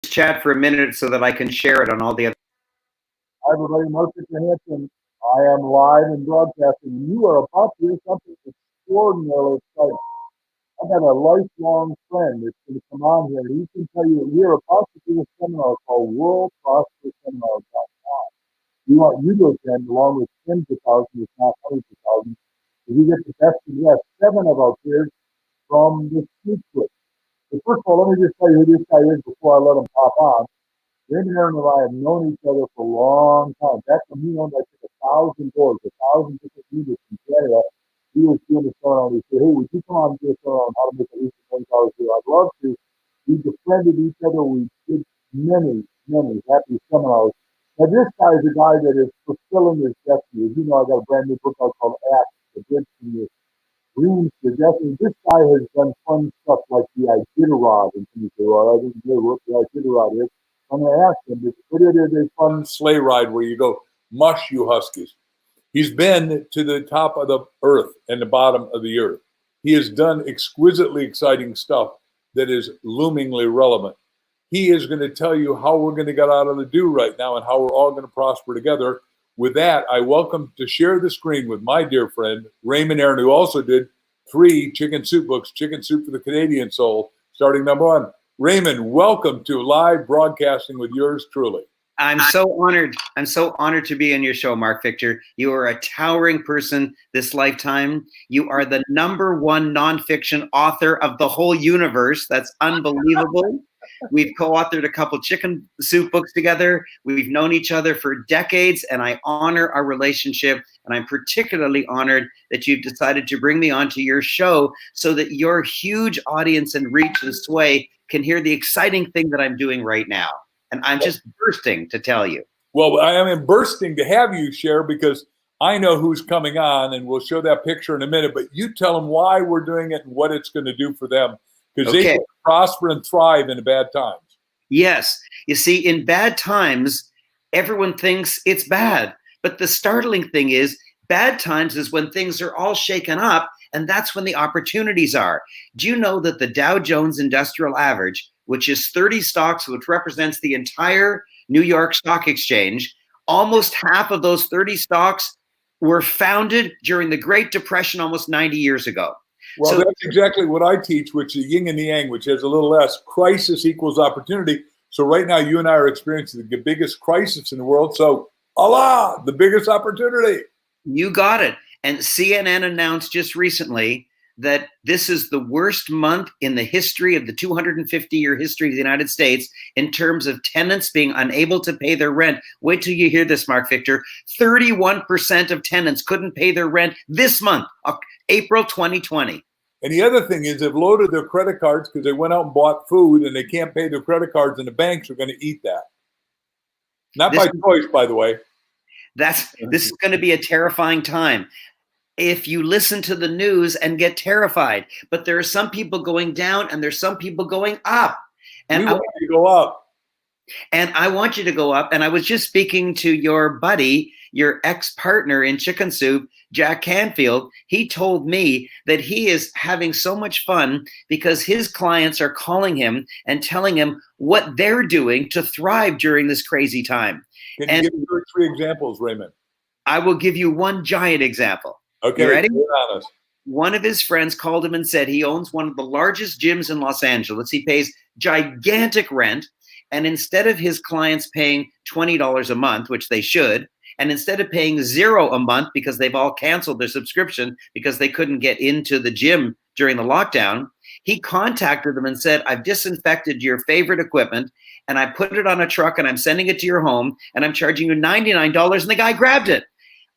chat for a minute so that I can share it on all the other. Hi, everybody. Mr. Hansen. I am live and broadcasting. You are about to hear something extraordinarily exciting. I've had a lifelong friend that's going to come on here, and he can tell you we are about to do a seminar called WorldProsperSeminar.com. We want you to attend along with tens of thousands, if not hundreds of thousands. We get the best of the best. 7 of our peers from the Speak Clip. So first of all, let me just tell you who this guy is before I let him pop on. Raymond and I have known each other for a long time. Back when he owned, I think, 1,000 doors, 1,000 different units in Canada. He was doing a seminar, and he said, "Hey, would you come on and do a seminar on how to make at least $1,000 a year?" I'd love to. We befriended each other. We did many, many happy seminars. Now, this guy is a guy that is fulfilling his destiny. As you know, I got a brand new book out called Act, The Bridge from Your Dreams to Destiny. This guy has done fun stuff like the Iditarod, and you say, "Well, I didn't know what the Iditarod is." I'm going to ask him, but it is a fun sleigh ride where you go, mush, you Huskies. He's been to the top of the earth and the bottom of the earth. He has done exquisitely exciting stuff that is loomingly relevant. He is going to tell you how we're going to get out of the do right now and how we're all going to prosper together. With that, I welcome to share the screen with my dear friend, Raymond Aaron, who also did 3 Chicken Soup books, Chicken Soup for the Canadian Soul, starting #1. Raymond, welcome to live broadcasting with yours truly. I'm so honored. I'm so honored to be on your show, Mark Victor. You are a towering person this lifetime. You are the #1 nonfiction author of the whole universe. That's unbelievable. We've co-authored a couple Chicken Soup books together. We've known each other for decades, and I honor our relationship. And I'm particularly honored that you've decided to bring me onto your show so that your huge audience and reach and sway can hear the exciting thing that I'm doing right now. And I'm just bursting to tell you. Well, I am bursting to have you share because I know who's coming on, and we'll show that picture in a minute. But you tell them why we're doing it and what it's going to do for them, because they can prosper and thrive in bad times. Yes. You see, in bad times, everyone thinks it's bad. But the startling thing is, bad times is when things are all shaken up, and that's when the opportunities are. Do you know that the Dow Jones Industrial Average, which is 30 stocks, which represents the entire New York Stock Exchange, almost half of those 30 stocks were founded during the Great Depression almost 90 years ago? Well, so that's exactly what I teach, which is yin and the yang, which has a little less. Crisis equals opportunity. So right now, you and I are experiencing the biggest crisis in the world. So Allah, the biggest opportunity. You got it. And CNN announced just recently that this is the worst month in the history of the 250-year history of the United States in terms of tenants being unable to pay their rent. Wait till you hear this, Mark Victor. 31% of tenants couldn't pay their rent this month, April 2020. And the other thing is they've loaded their credit cards because they went out and bought food and they can't pay their credit cards, and the banks are going to eat that. Not by choice, by the way. This is going to be a terrifying time if you listen to the news and get terrified. But there are some people going down and there's some people going up. And we want you to go up. And I want you to go up. And I was just speaking to your buddy, your ex-partner in Chicken Soup, Jack Canfield. He told me that he is having so much fun because his clients are calling him and telling him what they're doing to thrive during this crazy time. Can you give me 3 examples, Raymond? I will give you one giant example. Okay, you ready? Honest. One of his friends called him and said he owns one of the largest gyms in Los Angeles. He pays gigantic rent. And instead of his clients paying $20 a month, which they should, and instead of paying $0 a month because they've all canceled their subscription because they couldn't get into the gym during the lockdown, he contacted them and said, "I've disinfected your favorite equipment and I put it on a truck and I'm sending it to your home and I'm charging you $99. And the guy grabbed it.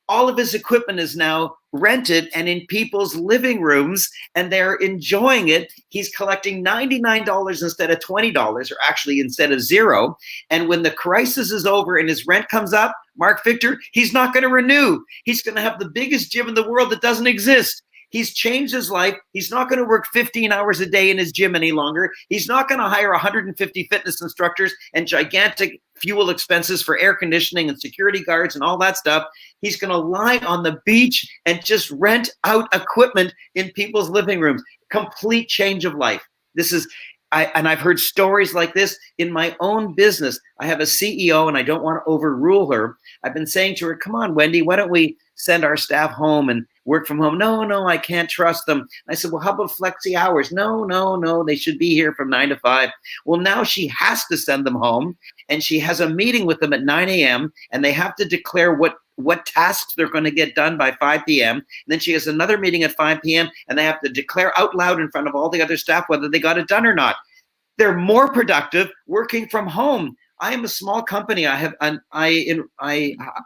All of his equipment is now rented and in people's living rooms, and they're enjoying it. He's collecting $99 instead of $20, or actually instead of $0. And when the crisis is over and his rent comes up, Mark Victor, he's not going to renew. He's going to have the biggest gym in the world that doesn't exist. He's changed his life. He's not going to work 15 hours a day in his gym any longer. He's not going to hire 150 fitness instructors and gigantic fuel expenses for air conditioning and security guards and all that stuff. He's going to lie on the beach and just rent out equipment in people's living rooms. Complete change of life. This is And I've heard stories like this in my own business. I have a CEO and I don't want to overrule her. I've been saying to her, come on, Wendy, why don't we send our staff home and work from home? No, I can't trust them. I said, well, how about flexi hours? No, they should be here from 9 to 5. Well, now she has to send them home, and she has a meeting with them at 9 a.m. and they have to declare what tasks they're going to get done by 5 p.m. And then she has another meeting at 5 p.m. and they have to declare out loud in front of all the other staff whether they got it done or not. They're more productive working from home. I am a small company. I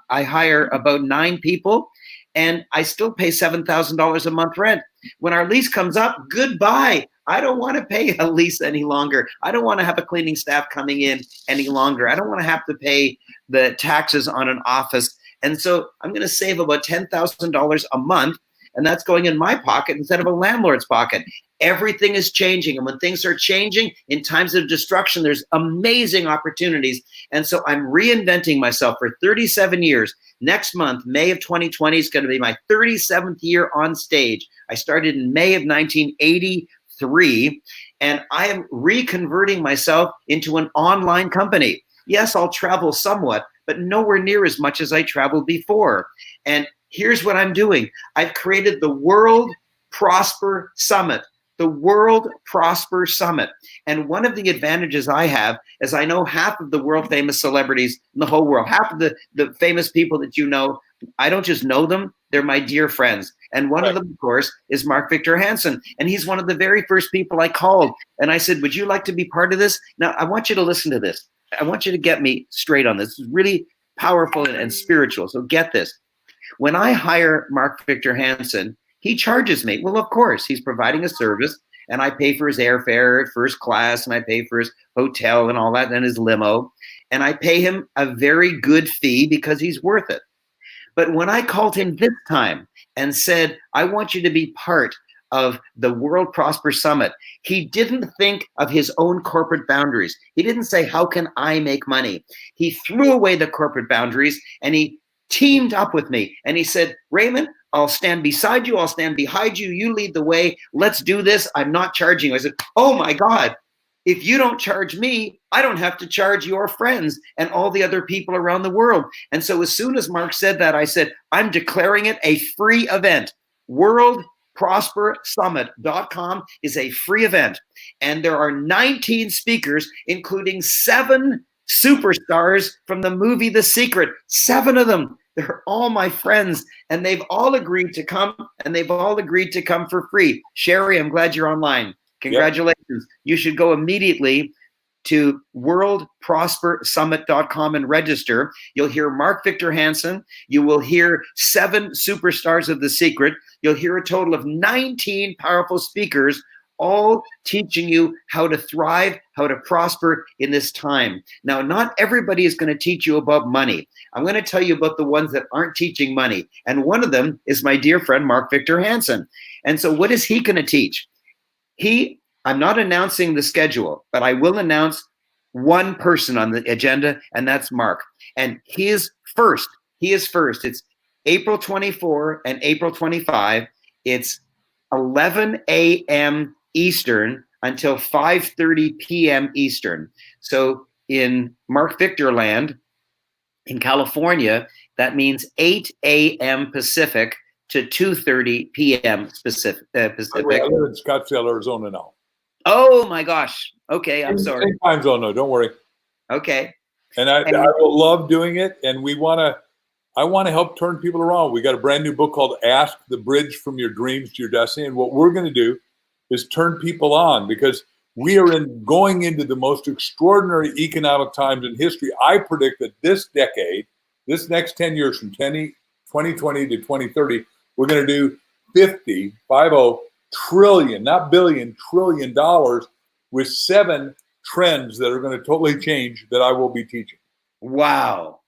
hire about 9 people, and I still pay $7,000 a month rent. When our lease comes up, goodbye. I don't want to pay a lease any longer. I don't want to have a cleaning staff coming in any longer. I don't want to have to pay the taxes on an office. And so I'm going to save about $10,000 a month, and that's going in my pocket instead of a landlord's pocket. Everything is changing. And when things are changing in times of destruction, there's amazing opportunities. And so I'm reinventing myself for 37 years. Next month, May of 2020, is going to be my 37th year on stage. I started in May of 1983, and I am reconverting myself into an online company. Yes, I'll travel somewhat, but nowhere near as much as I traveled before. And here's what I'm doing. I've created the World Prosper Summit. The World Prosper Summit. And one of the advantages I have is I know half of the world famous celebrities in the whole world, half of the famous people that you know. I don't just know them, they're my dear friends. And one of them, of course, is Mark Victor Hansen. And he's one of the very first people I called. And I said, would you like to be part of this? Now, I want you to listen to this. I want you to get me straight on this. It's really powerful and spiritual. So get this. When I hire Mark Victor Hansen, he charges me. Well, of course, he's providing a service, and I pay for his airfare, first class, and I pay for his hotel and all that, and his limo. And I pay him a very good fee because he's worth it. But when I called him this time and said, I want you to be part of the World Prosper Summit, he didn't think of his own corporate boundaries. He didn't say, how can I make money? He threw away the corporate boundaries and he teamed up with me. And he said, Raymond, I'll stand beside you. I'll stand behind you. You lead the way. Let's do this. I'm not charging you. I said, oh my God, if you don't charge me, I don't have to charge your friends and all the other people around the world. And so as soon as Mark said that, I said, I'm declaring it a free event. WorldProsperSummit.com is a free event. And there are 19 speakers, including 7 superstars from the movie The Secret. 7 of them. They're all my friends, and they've all agreed to come, and they've all agreed to come for free. Sherry, I'm glad you're online. Congratulations. Yep. You should go immediately to WorldProsperSummit.com and register. You'll hear Mark Victor Hansen. You will hear 7 superstars of The Secret. You'll hear a total of 19 powerful speakers, all teaching you how to thrive, how to prosper in this time. Now, not everybody is going to teach you about money. I'm going to tell you about the ones that aren't teaching money. And one of them is my dear friend, Mark Victor Hansen. And so what is he going to teach? I'm not announcing the schedule, but I will announce one person on the agenda, and that's Mark. And he is first. It's April 24 and April 25. It's 11 a.m. Eastern until 5:30 p.m. Eastern. So in Mark Victor land, in California, that means 8 a.m. Pacific to 2:30 p.m. Pacific. I live in Scottsdale, Arizona now. Oh my gosh. Okay, I'm sorry. Same time zone, though. Don't worry. Okay. And I will love doing it. And I want to help turn people around. We got a brand new book called Ask: The Bridge from Your Dreams to Your Destiny. And what we're going to do is turn people on, because we are going into the most extraordinary economic times in history. I predict that this decade, this next 10 years from 2020 to 2030, we're going to do 50 trillion, not billion, trillion dollars, with 7 trends that are going to totally change that I will be teaching. Wow.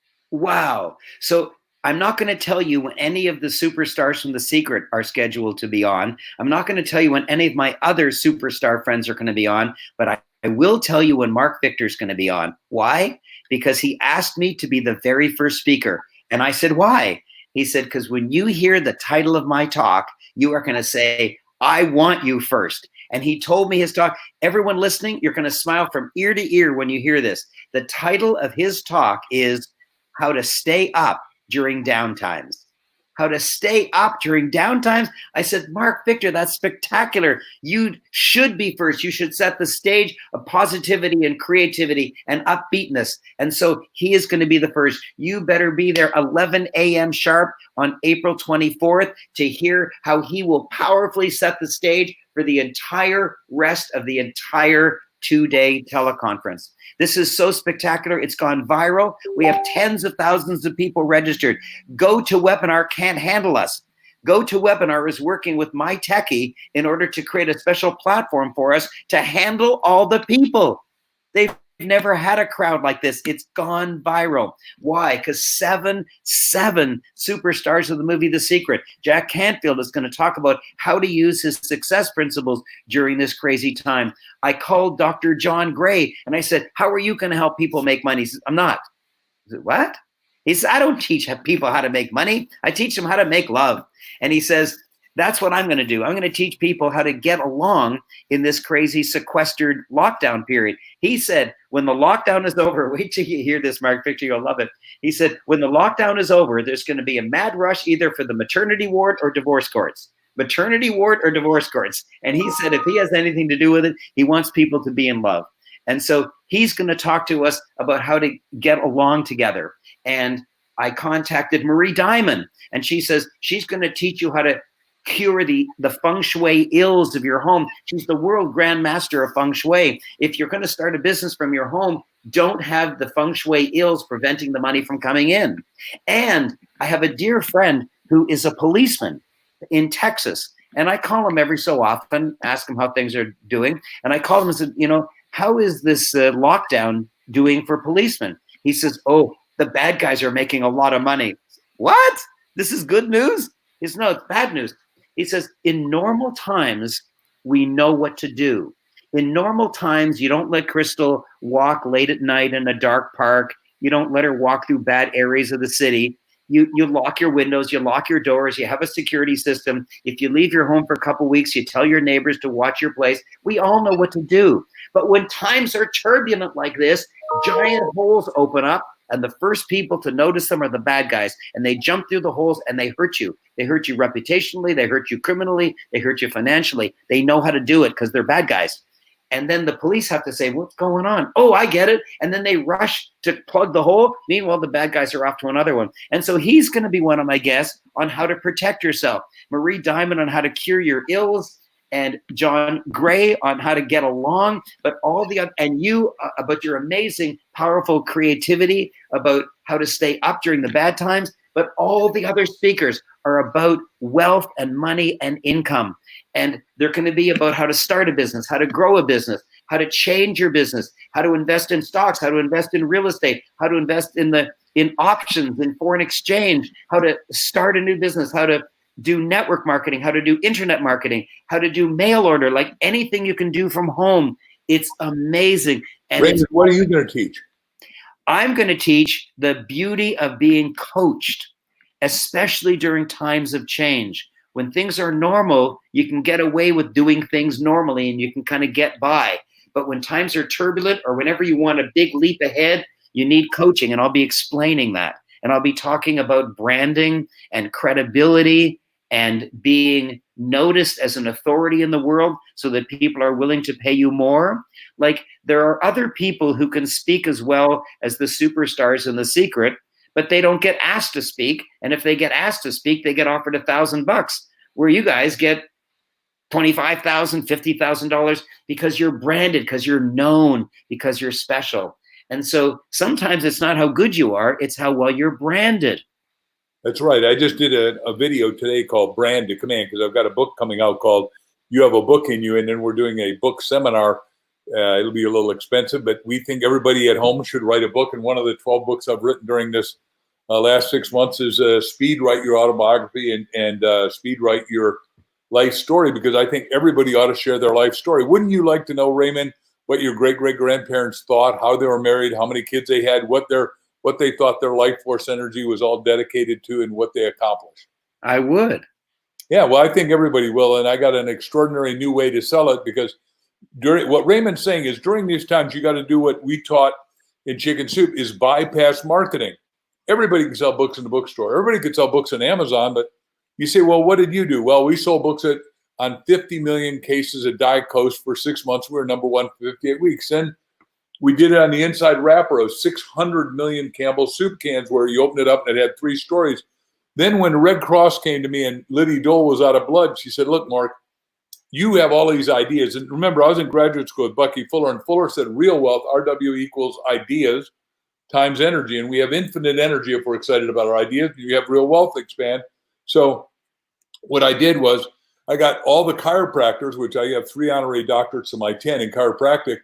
So I'm not going to tell you when any of the superstars from The Secret are scheduled to be on. I'm not going to tell you when any of my other superstar friends are going to be on, but I will tell you when Mark Victor's going to be on. Why? Because he asked me to be the very first speaker. And I said, why? He said, because when you hear the title of my talk, you are going to say, I want you first. And he told me his talk. Everyone listening, you're going to smile from ear to ear when you hear this. The title of his talk is How to Stay Up During Downtimes. How to stay up during downtimes. I said, Mark Victor, that's spectacular. You should be first. You should set the stage of positivity and creativity and upbeatness. And so he is going to be the first. You better be there 11 a.m. sharp on April 24th to hear how he will powerfully set the stage for the entire rest of the entire 2-day teleconference. This is so spectacular. It's gone viral. We have tens of thousands of people registered. GoToWebinar can't handle us. GoToWebinar is working with my techie in order to create a special platform for us to handle all the people. They've never had a crowd like this. It's gone viral. Why? Because seven superstars of the movie The Secret. Jack Canfield is going to talk about how to use his success principles during this crazy time. I called Dr. John Gray and I said, how are you going to help people make money? He said, I'm not. I said, what? He said, I don't teach people how to make money. I teach them how to make love. And he says, that's what I'm going to do. I'm going to teach people how to get along in this crazy sequestered lockdown period. He said, when the lockdown is over, wait till you hear this, Mark Victor, you'll love it. He said, when the lockdown is over, there's going to be a mad rush either for the maternity ward or divorce courts. Maternity ward or divorce courts. And he said, if he has anything to do with it, he wants people to be in love. And so he's going to talk to us about how to get along together. And I contacted Marie Diamond, and she says she's going to teach you how to cure the feng shui ills of your home. She's the world grandmaster of feng shui. If you're going to start a business from your home, don't have the feng shui ills preventing the money from coming in. And I have a dear friend who is a policeman in Texas, and I call him every so often, ask him how things are doing, and I call him and said, how is this lockdown doing for policemen? He says, oh, the bad guys are making a lot of money. What? This is good news? He says, no, it's bad news. He says, in normal times, we know what to do. In normal times, you don't let Crystal walk late at night in a dark park. You don't let her walk through bad areas of the city. You lock your windows, you lock your doors, you have a security system. If you leave your home for a couple of weeks, you tell your neighbors to watch your place. We all know what to do. But when times are turbulent like this, giant holes open up, and the first people to notice them are the bad guys. And they jump through the holes and they hurt you. They hurt you reputationally, they hurt you criminally, they hurt you financially. They know how to do it because they're bad guys. And then the police have to say, what's going on? Oh, I get it. And then they rush to plug the hole. Meanwhile, the bad guys are off to another one. And so he's going to be one of my guests on how to protect yourself. Marie Diamond on how to cure your ills, and John Gray on how to get along, but all the other, and you about your amazing, powerful creativity, about how to stay up during the bad times. But all the other speakers are about wealth and money and income. And they're going to be about how to start a business, how to grow a business, how to change your business, how to invest in stocks, how to invest in real estate, how to invest in options, in foreign exchange, how to start a new business, how to do network marketing, how to do internet marketing, how to do mail order, like anything you can do from home. It's amazing. And Raymond, what are you going to teach? I'm going to teach the beauty of being coached, especially during times of change. When things are normal, you can get away with doing things normally and you can kind of get by. But when times are turbulent, or whenever you want a big leap ahead, you need coaching. And I'll be explaining that. And I'll be talking about branding and credibility and being noticed as an authority in the world so that people are willing to pay you more. Like, there are other people who can speak as well as the superstars in The Secret, but they don't get asked to speak. And if they get asked to speak, they get offered $1,000, where you guys get $25,000, $50,000 because you're branded, because you're known, because you're special. And so sometimes it's not how good you are, it's how well you're branded. That's right. I just did a video today called Brand to Command, because I've got a book coming out called You Have a Book in You, and then we're doing a book seminar. It'll be a little expensive, but we think everybody at home should write a book. And one of the 12 books I've written during this last 6 months is Speed Write Your Autobiography and Speed Write Your Life Story, because I think everybody ought to share their life story. Wouldn't you like to know, Raymond, what your great-great-grandparents thought, how they were married, how many kids they had, what they thought their life force energy was all dedicated to, and what they accomplished? I would. Yeah, well, I think everybody will, and I got an extraordinary new way to sell it because what Raymond's saying is during these times you got to do what we taught in Chicken Soup is bypass marketing. Everybody can sell books in the bookstore. Everybody can sell books on Amazon, but you say, well, what did you do? Well, we sold books on 50 million cases of Diet Coast for 6 months. We were number one for 58 weeks. Then we did it on the inside wrapper of 600 million Campbell soup cans where you open it up and it had 3 stories. Then when the Red Cross came to me and Liddy Dole was out of blood, she said, look, Mark, you have all these ideas. And remember, I was in graduate school with Bucky Fuller, and Fuller said real wealth, RW equals ideas times energy. And we have infinite energy if we're excited about our ideas. You have real wealth expand. So what I did was I got all the chiropractors, which I have 3 honorary doctorates to my 10 in chiropractic.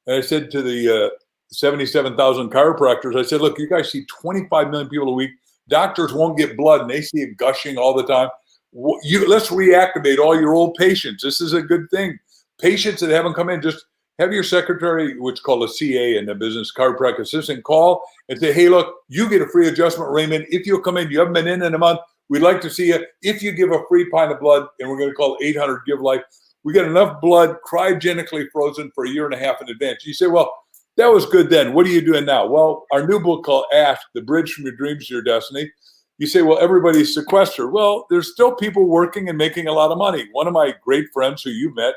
And I said to the 77,000 chiropractors, I said, look, you guys see 25 million people a week. Doctors won't get blood, and they see it gushing all the time. Let's reactivate all your old patients. This is a good thing. Patients that haven't come in, just have your secretary, which is called a CA in the business, chiropractic assistant, call and say, hey, look, you get a free adjustment, Raymond. If you'll come in, you haven't been in a month, we'd like to see you. If you give a free pint of blood, and we're going to call it 800 Give Life, we get enough blood cryogenically frozen for 1.5 years in advance. You say, well, that was good then. What are you doing now? Well, our new book called Ask, The Bridge from Your Dreams to Your Destiny. You say, well, everybody's sequestered. Well, there's still people working and making a lot of money. One of my great friends who you met,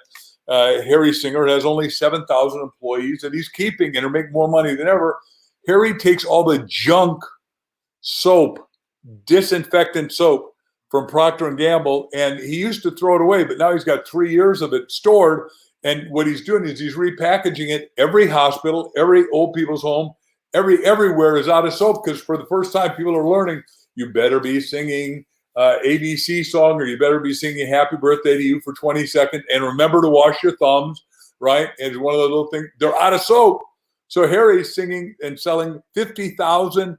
Harry Singer, has only 7,000 employees, and he's keeping and are making more money than ever. Harry takes all the junk soap, disinfectant soap from Procter & Gamble, and he used to throw it away, but now he's got 3 years of it stored. And what he's doing is he's repackaging it. Every hospital, every old people's home, everywhere is out of soap because for the first time people are learning you better be singing ABC song or you better be singing Happy Birthday to You for 20 seconds and remember to wash your thumbs, right? And one of the little things, they're out of soap. So Harry's singing and selling 50,000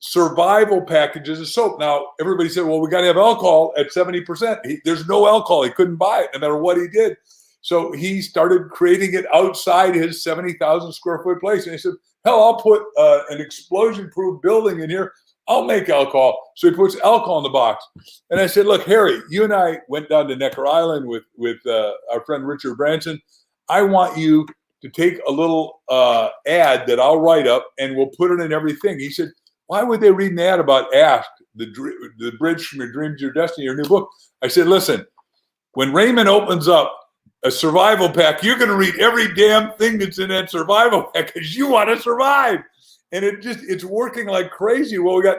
survival packages of soap. Now, everybody said, well, we got to have alcohol at 70%. There's no alcohol. He couldn't buy it no matter what he did. So he started creating it outside his 70,000 square foot place. And he said, hell, I'll put an explosion-proof building in here. I'll make alcohol. So he puts alcohol in the box. And I said, look, Harry, you and I went down to Necker Island with our friend Richard Branson. I want you to take a little ad that I'll write up and we'll put it in everything. He said, why would they read an ad about Ask, the Bridge from Your Dreams to Your Destiny, your new book? I said, listen, when Raymond opens up a survival pack, you're going to read every damn thing that's in that survival pack because you want to survive. And it's working like crazy. Well, we got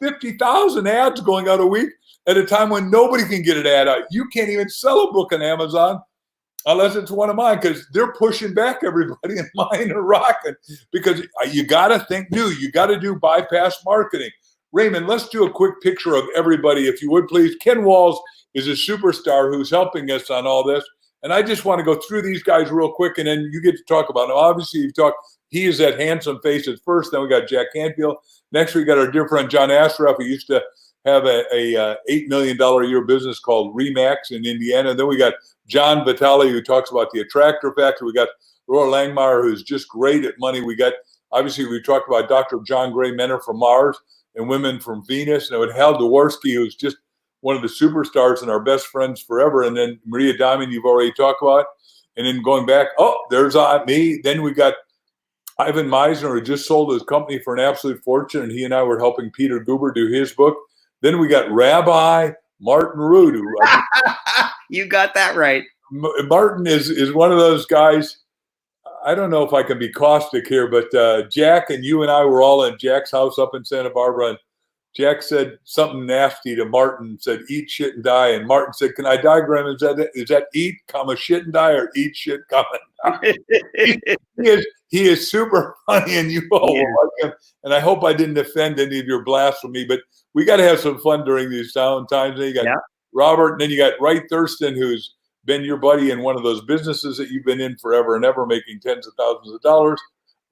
50,000 ads going out a week at a time when nobody can get an ad out. You can't even sell a book on Amazon unless it's one of mine because they're pushing back everybody and mine are rocking because you got to think new. You got to do bypass marketing. Raymond, let's do a quick picture of everybody, if you would, please. Ken Walls is a superstar who's helping us on all this. And I just want to go through these guys real quick, and then you get to talk about them. Obviously, you've talked. He is that handsome face at first. Then we got Jack Canfield. Next, we got our dear friend John Astroff, who used to have a $8 million a year business called Remax in Indiana. And then we got John Vitale, who talks about the Attractor Factor. We got Laura Langmeyer, who's just great at money. We got, obviously, we talked about Dr. John Gray, Men Are From Mars and Women From Venus. And with Hal Dworsky, who's just one of the superstars and our best friends forever. And then Maria Diamond, you've already talked about. And then going back, there's me. Then we got Ivan Meisner, who just sold his company for an absolute fortune. And he and I were helping Peter Guber do his book. Then we got Rabbi Martin Root. You got that right. Martin is one of those guys. I don't know if I can be caustic here, but Jack and you and I were all at Jack's house up in Santa Barbara. And Jack said something nasty to Martin, said, eat, shit, and die. And Martin said, can I diagram? Is that eat, comma, shit, and die, or eat, shit, comma, die? he is super funny, and you all will like him. And I hope I didn't offend any of your blasphemy, but we got to have some fun during these down times. And you got Robert, and then you got Wright Thurston, who's been your buddy in one of those businesses that you've been in forever and ever, making tens of thousands of dollars.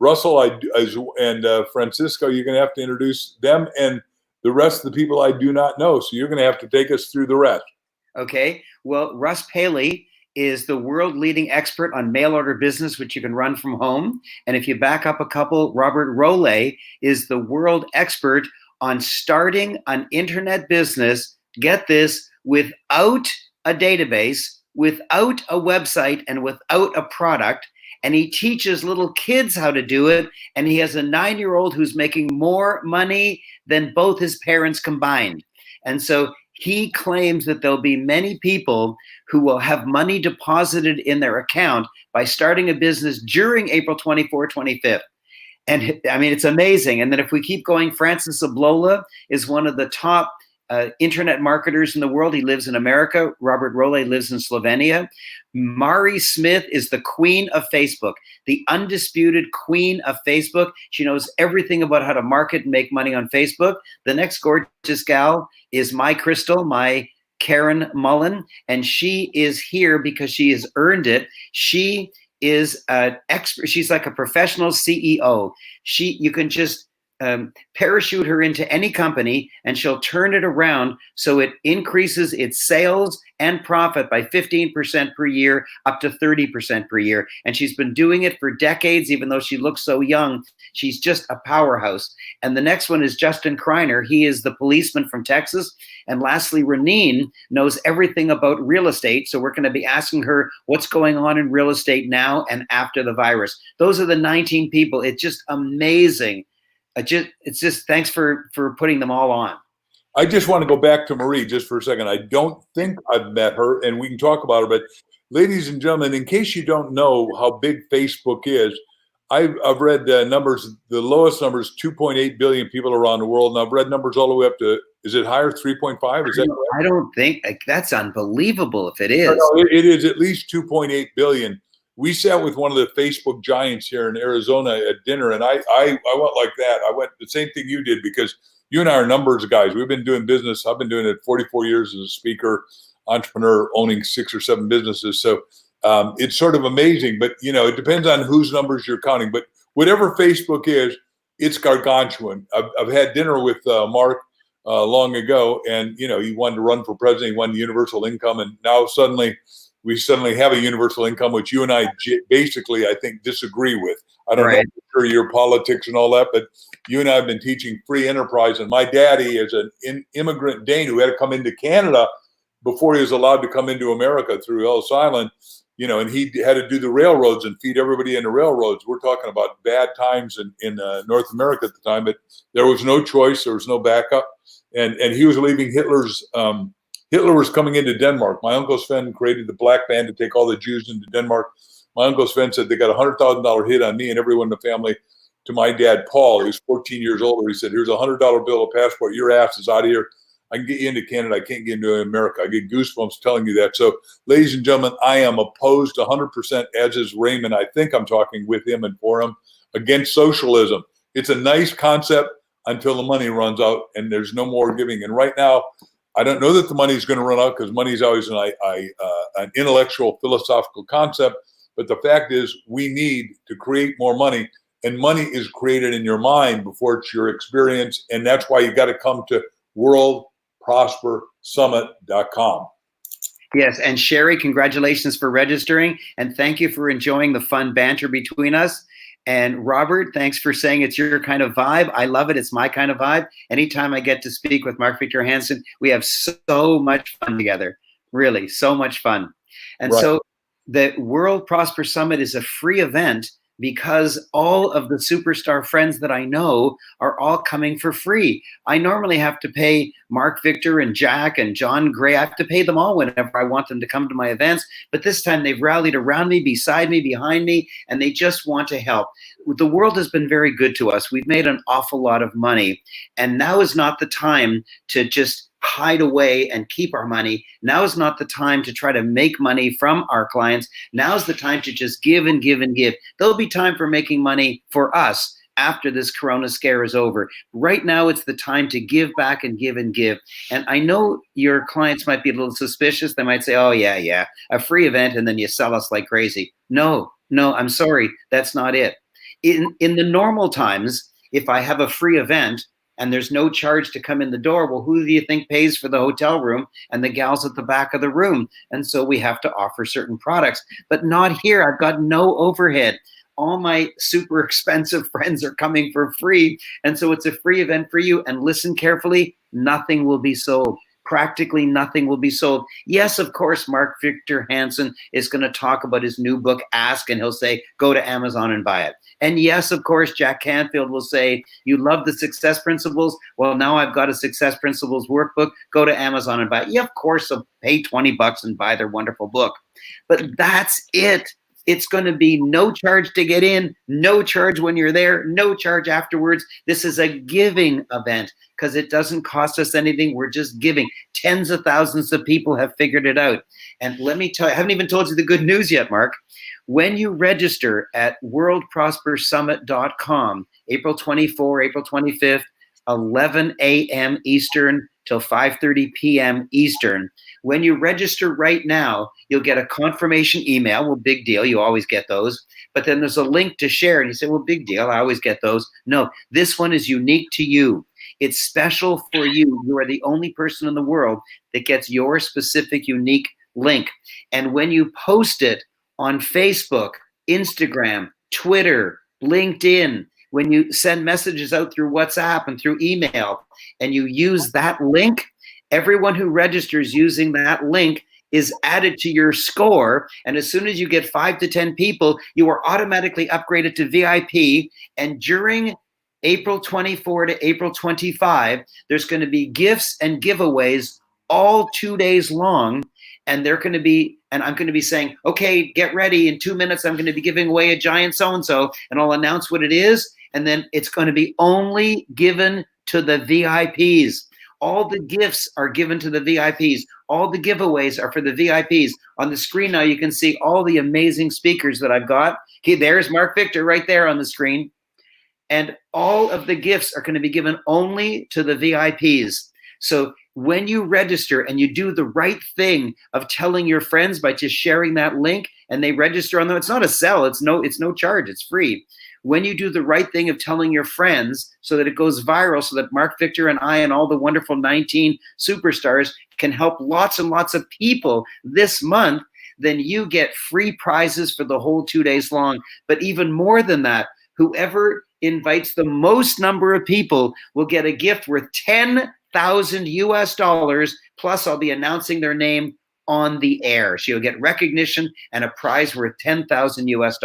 Russell and Francisco, you're going to have to introduce them and the rest of the people I do not know. So you're going to have to take us through the rest. Okay. Well, Russ Paley is the world leading expert on mail order business, which you can run from home. And if you back up a couple, Robert Roley is the world expert on starting an internet business, get this, without a database, without a website, and without a product. And he teaches little kids how to do it. And he has a 9-year-old who's making more money than both his parents combined. And so he claims that there'll be many people who will have money deposited in their account by starting a business during April 24th, 25th. And I mean, it's amazing. And then if we keep going, Francis Ablola is one of the top internet marketers in the world. He lives in America. Robert Role lives in Slovenia. Mari Smith is the queen of Facebook, the undisputed queen of Facebook. She knows everything about how to market and make money on Facebook. The next gorgeous gal is my Crystal, my Karen Mullen, and she is here because she has earned it. She is an expert. She's like a professional CEO. You can just parachute her into any company and she'll turn it around so it increases its sales and profit by 15% per year, up to 30% per year. And she's been doing it for decades, even though she looks so young. She's just a powerhouse. And the next one is Justin Kreiner. He is the policeman from Texas. And lastly, Reneen knows everything about real estate. So we're going to be asking her what's going on in real estate now and after the virus. Those are the 19 people. It's just amazing. It's just thanks for putting them all on. I just want to go back to Marie just for a second. I don't think I've met her, and we can talk about her. But ladies and gentlemen, in case you don't know how big Facebook is, I've read numbers. The lowest number is 2.8 billion people around the world, and I've read numbers all the way up to, is it higher, 3.5? Is that right? I don't think that's unbelievable. If it is, no, it is at least 2.8 billion. We sat with one of the Facebook giants here in Arizona at dinner, and I went like that. I went the same thing you did, because you and I are numbers guys. We've been doing business. I've been doing it 44 years as a speaker, entrepreneur, owning 6 or 7 businesses. So it's sort of amazing, but it depends on whose numbers you're counting. But whatever Facebook is, it's gargantuan. I've had dinner with Mark long ago, and he wanted to run for president. He wanted universal income, and now we suddenly have a universal income, which you and I basically, I think, disagree with. I don't know for your politics and all that, but you and I have been teaching free enterprise. And my daddy is an immigrant Dane who had to come into Canada before he was allowed to come into America through Ellis Island, and he had to do the railroads and feed everybody in the railroads. We're talking about bad times in North America at the time, but there was no choice. There was no backup. And he was leaving Hitler was coming into Denmark. My Uncle Sven created the Black Band to take all the Jews into Denmark. My Uncle Sven said they got a $100,000 hit on me and everyone in the family to my dad, Paul. He was 14 years older. He said, here's a $100 bill, a passport. Your ass is out of here. I can get you into Canada. I can't get into America. I get goosebumps telling you that. So, ladies and gentlemen, I am opposed 100%, as is Raymond. I think I'm talking with him and for him, against socialism. It's a nice concept until the money runs out and there's no more giving. And right now, I don't know that the money is going to run out, because money is always an intellectual, philosophical concept. But the fact is, we need to create more money, and money is created in your mind before it's your experience. And that's why you got to come to worldprospersummit.com. Yes, and Sherry, congratulations for registering, and thank you for enjoying the fun banter between us. And Robert, thanks for saying it's your kind of vibe. I love it. It's my kind of vibe. Anytime I get to speak with Mark Victor Hansen, we have so much fun together. Really, so much fun. And so the World Prosper Summit is a free event because all of the superstar friends that I know are all coming for free. I normally have to pay Mark Victor and Jack and John Gray. I have to pay them all whenever I want them to come to my events. But this time they've rallied around me, beside me, behind me, and they just want to help. The world has been very good to us. We've made an awful lot of money. And now is not the time to just hide away and keep our money. Now is not the time to try to make money from our clients. Now is the time to just give and give and give. There'll be time for making money for us after this corona scare is over. Right now, it's the time to give back and give and give. And I know your clients might be a little suspicious. They might say, oh, yeah, a free event, and then you sell us like crazy. No, I'm sorry. That's not it. In the normal times, if I have a free event, and there's no charge to come in the door, well, who do you think pays for the hotel room and the gals at the back of the room? And so we have to offer certain products, but not here. I've got no overhead. All my super expensive friends are coming for free. And so it's a free event for you. And listen carefully, nothing will be sold. practically nothing will be sold. Yes, of course, Mark Victor Hansen is going to talk about his new book, Ask, and he'll say, go to Amazon and buy it. And yes, of course, Jack Canfield will say, you love the success principles? Well, now I've got a success principles workbook. Go to Amazon and buy it. Yeah, of course, they'll pay $20 and buy their wonderful book. But that's it. It's going to be no charge to get in, no charge when you're there, no charge afterwards. This is a giving event because it doesn't cost us anything. We're just giving. Tens of thousands of people have figured it out. And let me tell you, I haven't even told you the good news yet, Mark. When you register at worldprospersummit.com, April 24, April 25th, 11 a.m. Eastern till 5:30 p.m. Eastern. When you register right now, you'll get a confirmation email. Well, big deal. You always get those. But then there's a link to share. And you say, well, big deal. I always get those. No, this one is unique to you. It's special for you. You are the only person in the world that gets your specific, unique link. And when you post it on Facebook, Instagram, Twitter, LinkedIn, when you send messages out through WhatsApp and through email, and you use that link, everyone who registers using that link is added to your score. And as soon as you get 5 to 10 people, you are automatically upgraded to VIP. And during April 24 to April 25, there's going to be gifts and giveaways all 2 days long. And they're going to be, and I'm going to be saying, okay, get ready. In 2 minutes, I'm going to be giving away a giant so-and-so, and I'll announce what it is. And then it's going to be only given to the VIPs. All the gifts are given to the VIPs. All the giveaways are for the VIPs. On the screen now, you can see all the amazing speakers that I've got. Okay, there's Mark Victor right there on the screen. And all of the gifts are going to be given only to the VIPs. So when you register and you do the right thing of telling your friends by just sharing that link and they register on them, it's not a sell, it's no charge, it's free. When you do the right thing of telling your friends so that it goes viral, so that Mark Victor and I and all the wonderful 19 superstars can help lots and lots of people this month, then you get free prizes for the whole 2 days long. But even more than that, whoever invites the most number of people will get a gift worth $10,000 US, plus I'll be announcing their name on the air. She'll get recognition and a prize worth $10,000 US.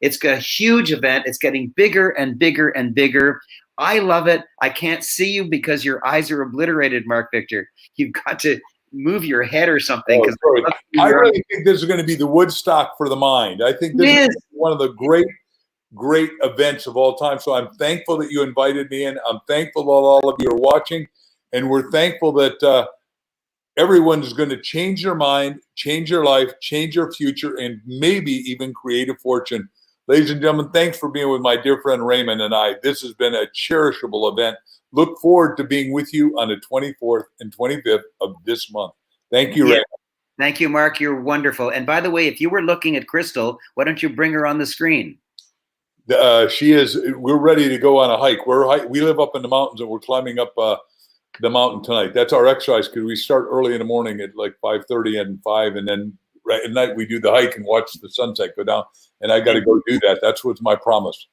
It's a huge event. It's getting bigger and bigger and bigger. I love it. I can't see you because your eyes are obliterated, Mark Victor. You've got to move your head or something. Oh, I really think this is going to be the Woodstock for the mind. I think this is one of the great events of all time. So I'm thankful that you invited me in. I'm thankful that all of you are watching. And we're thankful that everyone is going to change their mind, change their life, change their future, and maybe even create a fortune. Ladies and gentlemen, thanks for being with my dear friend Raymond and I. This has been a cherishable event. Look forward to being with you on the 24th and 25th of this month. Thank you, Raymond. Thank you, Mark. You're wonderful. And by the way, if you were looking at Crystal, why don't you bring her on the screen? We're ready to go on a hike. We live up in the mountains and we're climbing up the mountain tonight. That's our exercise because we start early in the morning at like 5:30 and 5, and then right at night we do the hike and watch the sunset go down. And I got to go do that. That's what's my promise.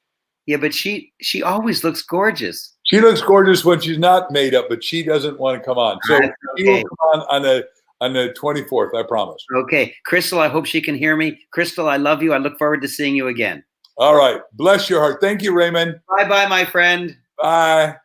Yeah, but she always looks gorgeous. She looks gorgeous when she's not made up, but she doesn't want to come on. So she will come on the 24th. I promise. Okay, Crystal. I hope she can hear me. Crystal, I love you. I look forward to seeing you again. All right. Bless your heart. Thank you, Raymond. Bye-bye, my friend. Bye.